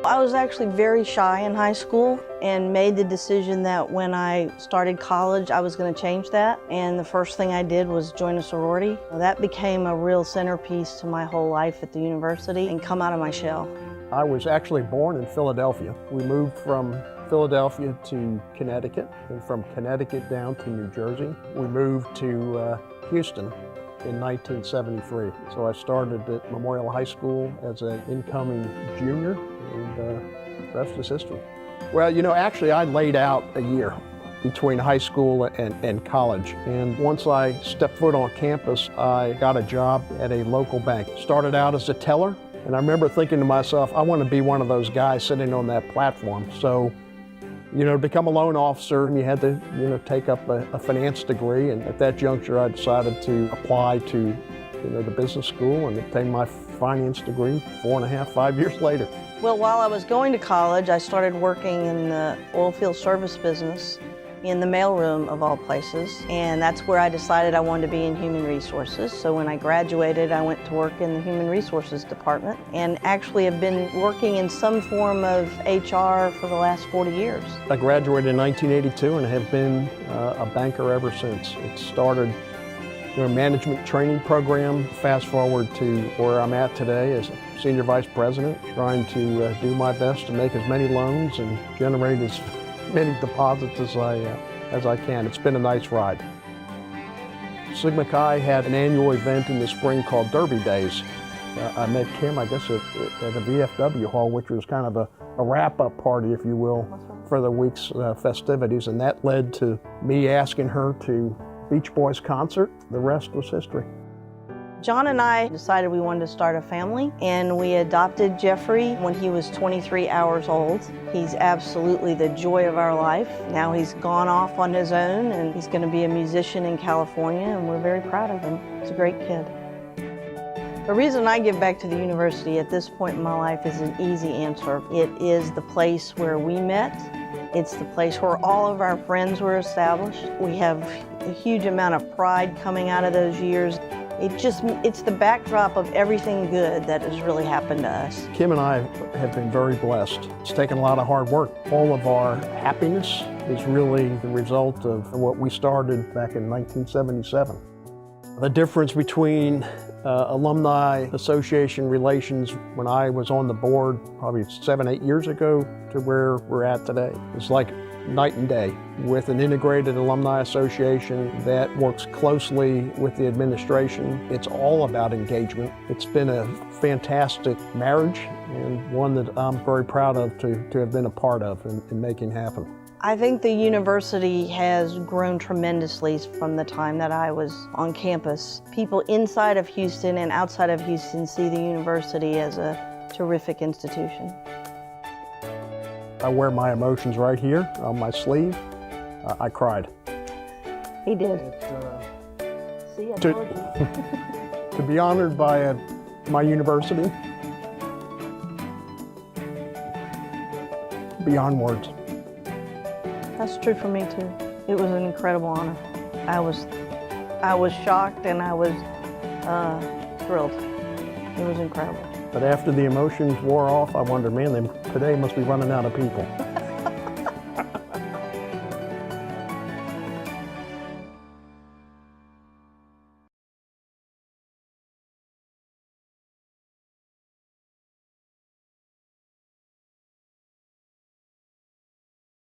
I was actually very shy in high school and made the decision that when I started college, I was going to change that. And the first thing I did was join a sorority. That became a real centerpiece to my whole life at the university and come out of my shell. I was actually born in Philadelphia. We moved from Philadelphia to Connecticut, and from Connecticut down to New Jersey. We moved to Houston in 1973. So I started at Memorial High School as an incoming junior, and the rest is history. Well, you know, actually I laid out a year between high school and college. And once I stepped foot on campus, I got a job at a local bank. Started out as a teller, and I remember thinking to myself, I want to be one of those guys sitting on that platform. So, you know, to become a loan officer, you had to, you know, take up a finance degree. And at that juncture, I decided to apply to, you know, the business school and obtain my finance degree 5 years later. Well, while I was going to college, I started working in the oil field service business in the mailroom of all places, and that's where I decided I wanted to be in human resources. So when I graduated, I went to work in the human resources department and actually have been working in some form of HR for the last 40 years. I graduated in 1982 and have been a banker ever since. It started a management training program. Fast forward to where I'm at today as a senior vice president, trying to do my best to make as many loans and generate as many deposits as I can. It's been a nice ride. Sigma Chi had an annual event in the spring called Derby Days. I met Kim, I guess, at the VFW hall, which was kind of a wrap-up party, if you will, for the week's festivities, and that led to me asking her to Beach Boys concert. The rest was history. John and I decided we wanted to start a family, and we adopted Jeffrey when he was 23 hours old. He's absolutely the joy of our life. Now he's gone off on his own, and he's going to be a musician in California, and we're very proud of him. He's a great kid. The reason I give back to the university at this point in my life is an easy answer. It is the place where we met. It's the place where all of our friends were established. We have a huge amount of pride coming out of those years. It's the backdrop of everything good that has really happened to us. Kim and I have been very blessed. It's taken a lot of hard work. All of our happiness is really the result of what we started back in 1977. The difference between Alumni Association relations when I was on the board probably 7, 8 years ago to where we're at today is like night and day. With an integrated alumni association that works closely with the administration, it's all about engagement. It's been a fantastic marriage and one that I'm very proud of to have been a part of and making happen. I think the university has grown tremendously from the time that I was on campus. People inside of Houston and outside of Houston see the university as a terrific institution. I wear my emotions right here on my sleeve. I cried. He did. See, I told you. To be honored by my university, beyond words. That's true for me too. It was an incredible honor. I was shocked and I was thrilled. It was incredible. But after the emotions wore off, I wondered, man, today must be running out of people.